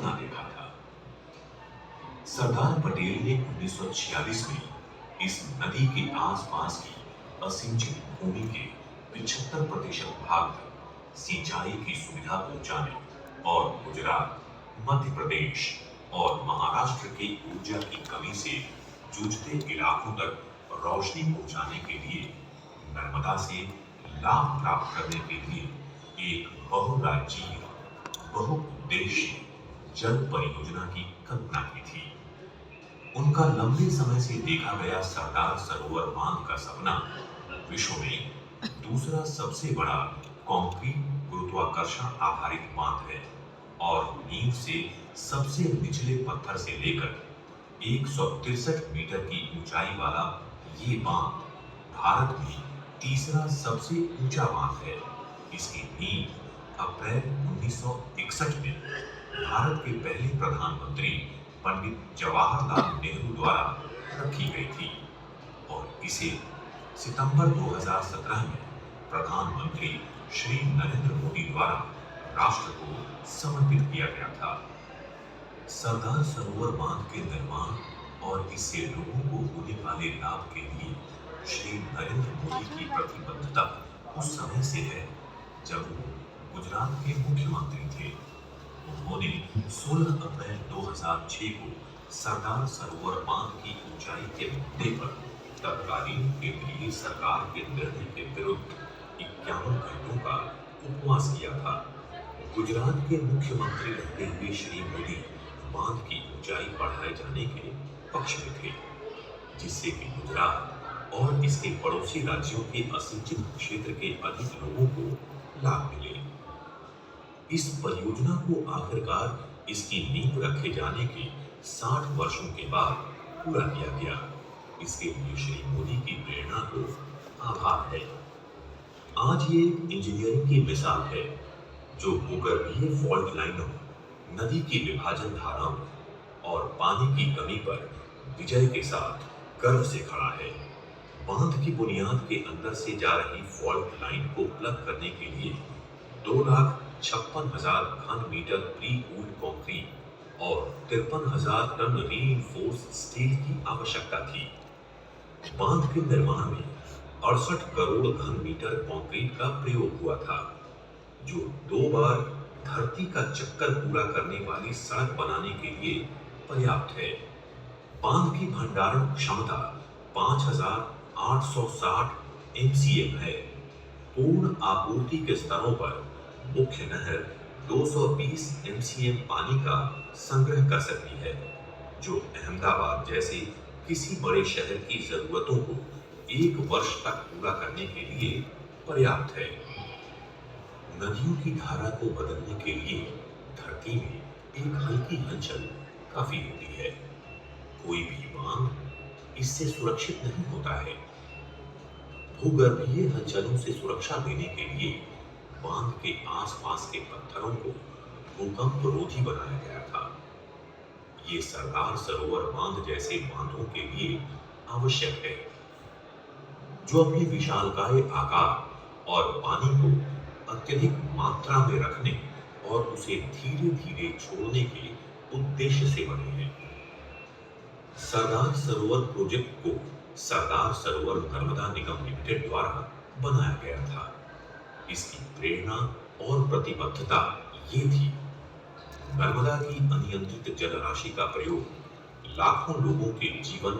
सपना देखा था। सरदार पटेल ने 1946 में इस नदी के आसपास की असिंचित भूमि के 75% भाग तक सिंचाई की सुविधा पहुंचाने और गुजरात, मध्य प्रदेश और महाराष्ट्र की ऊर्जा की कमी से जूझते इलाकों तक रोशनी पहुंचाने के लिए नर्मदा से लाभ प्राप्त करने के लिए एक बहुराज्यीय, बहुउद्देशीय जल परियोजना की कल्पना की थी। उनका लंबे समय से देखा गया सरदार सरोवर बांध का सपना विश्व में दूसरा सबसे बड़ा कंक्रीट गुरुत्वाकर्षण आधारित बांध है और नींव से सबसे निचले पत्थर से लेकर 163 मीटर की ऊंचाई वाला ये बांध भारत में तीसरा सबसे ऊंचा बांध है। इसकी नींव अप्रैल 1961 में भारत के पहले प्रधानमंत्री पंडित जवाहरलाल नेहरू द्वारा रखी गई थी और इसे सितंबर 2017 में प्रधानमंत्री श्री नरेंद्र मोदी द्वारा राष्ट्र को समर्पित किया गया था। सरदार सरोवर बांध के निर्माण और इससे लोगों को होने वाले लाभ के लिए श्री नरेंद्र मोदी की प्रतिबद्धता उस समय से है जब वो गुजरात के मुख्यमंत्री थे। उन्होंने 16 अप्रैल 2006 को सरदार सरोवर बांध की ऊंचाई के मुद्दे पर तत्कालीन केंद्रीय सरकार के निर्णय के विरुद्ध 51 घंटों का उपवास किया था। गुजरात के मुख्यमंत्री रहते हुए श्री मोदी बांध की ऊंचाई बढ़ाए जाने के पक्ष में थे, जिससे कि गुजरात और इसके पड़ोसी राज्यों के असिंचित क्षेत्र के अधिक लोगों को लाभ मिले। इस परियोजना को आखिरकार इसकी नींव रखे जाने के 60 वर्षों के बाद पूरा किया गया। इसके लिए श्री मोदी की प्रेरणा को आभार है। आज ये एक इंजीनियरिंग की मिसाल है जो भूगर्भीय फॉल्ट लाइनों, नदी की विभाजन धाराओं और पानी की कमी पर विजय के साथ गर्व से खड़ा है। बांध की बुनियाद के अंदर से जा रही फॉल्ट लाइन को प्लग करने के लिए 2,56,000 घन मीटर प्री कूल्ड कंक्रीट और 53,000 टन रीइंफोर्स स्टील की आवश्यकता थी। बांध के निर्माण में 68 करोड़ घन मीटर कंक्रीट का प्रयोग हुआ था, जो 2 बार धरती का चक्कर पूरा करने वाली सड़क बनाने के लिए पर्याप्त है। बांध की भंडारण क्षमता 5,860 MCM है। पूर्ण आपूर्ति के स्तरों पर मुख्य नहर 220 MCM पानी का संग्रह कर सकती है, जो अहमदाबाद जैसे किसी बड़े शहर की जरूरतों को 1 वर्ष तक पूरा करने के लिए पर्याप्त है। नदियों की धारा को बदलने के लिए धरती में एक हल्की हलचल काफी होती है। कोई भी बांध इससे सुरक्षित नहीं होता है। भूगर्भीय हलचलों से सुरक्षा देने के लिए बांध के आसपास के पत्थरों को भूकंप रोधी बनाया गया था। ये सरदार सरोवर बांध जैसे बांधों के लिए आवश्यक है, जो अपने विशालकाय आकार और पानी को अत्यधिक मात्रा में रखने और उसे धीरे धीरे छोड़ने के उद्देश्य से बने हैं। सरदार सरोवर प्रोजेक्ट को सरदार सरोवर नर्मदा निगम लिमिटेड द्वारा बनाया गया था। इसकी प्रेरणा और प्रतिबद्धता ये थी, नर्मदा की अनियंत्रित जलराशि का प्रयोग लाखों लोगों के जीवन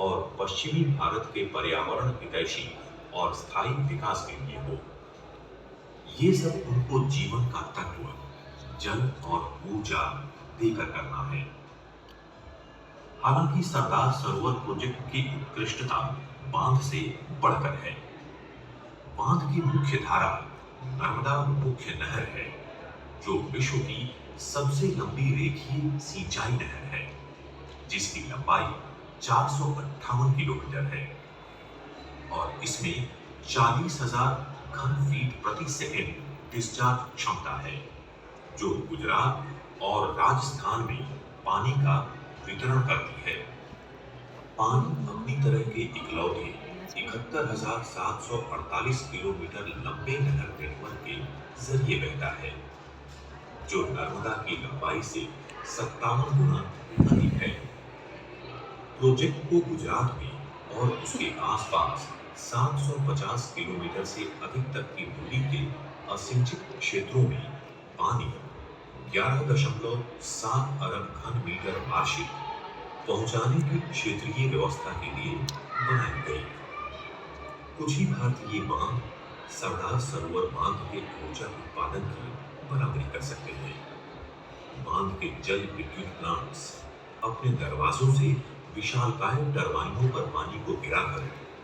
और पश्चिमी भारत के पर्यावरण हितैषी और स्थायी विकास के लिए हो। ये सब उनको जीवन का तत्व, जल और ऊर्जा देकर करना है। हालांकि सरदार सरोवर प्रोजेक्ट की उत्कृष्टता बांध से बढ़कर है। बांध की मुख्य धारा नर्मदा मुख्य नहर है, जो विश्व की सबसे लंबी रेखीय सिंचाई नहर है, जिसकी लंबाई 458 किलोमीटर है और इसमें 40,000 घन फीट प्रति सेकंड डिस्चार्ज क्षमता है, जो गुजरात और राजस्थान में पानी का वितरण करती है। पानी अपनी तरह के इकलौते 71,748 किलोमीटर लंबे नहर नेटवर्क के जरिए बहता है, जो नर्मदा की लंबाई से 57 गुना अधिक है। प्रोजेक्ट को गुजरात में और उसके आसपास 750 किलोमीटर से अधिक तक की दूरी के असिंचित क्षेत्रों में पानी 11.7 अरब घन मीटर वार्षिक पहुंचाने की क्षेत्रीय व्यवस्था के लिए बनाई गई। कुछ ही भारतीय बांध सरदार सरोवर बांध के ऊर्जा उत्पादन की बराबरी कर सकते हैं। बांध के जल विद्युत प्लांट्स अपने दरवाजों से विशालकाय टरबाइनों पर पानी को गिराकर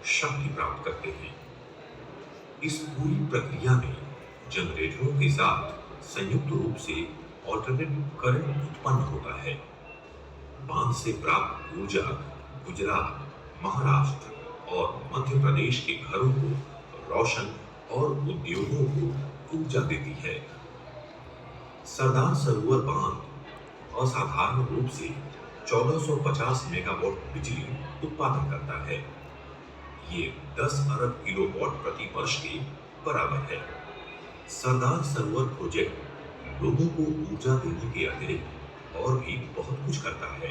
शक्ति प्राप्त करते हैं। इस पूरी प्रक्रिया में जनरेटरों के साथ संयुक्त रूप से ऑल्टरनेट करंट उत्पन्न होता है। बांध से प्राप्त ऊर्जा गुजरात, महाराष्ट्र और मध्य प्रदेश के घरों को रोशन और उद्योगों को ऊर्जा देती है। सरदार सरोवर बांध असाधारण रूप से 1450 मेगावाट बिजली उत्पादन करता है। ये 10 अरब किलोवाट प्रति वर्ष के बराबर है। सरदार सरोवर प्रोजेक्ट लोगों को ऊर्जा देने के अतिरिक्त और भी बहुत कुछ करता है।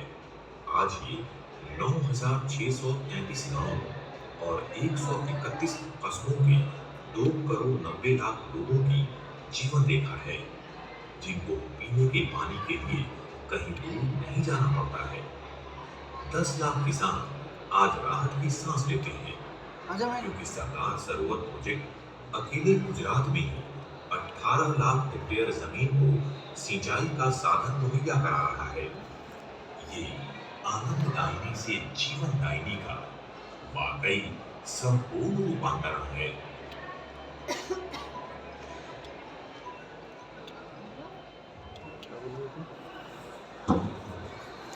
आज ये 9,633 गांवों और 131 कस्बों के 2 करोड़ 90 लाख लोगों की जीवन रेखा है, जिनको पीने के पानी के लिए कहीं दूर नहीं जाना पड़ता है। 10 लाख किसान आज राहत की सांस लेते हैं, क्योंकि सरदार सरोवर प्रोजेक्ट अकेले गुजरात में ही 18 लाख हेक्टेयर जमीन को सिंचाई का साधन मुहैया करा रहा है। ये आनंददायिनी से जीवनदायिनी का वाकई संपूर्ण रूपांतरण है।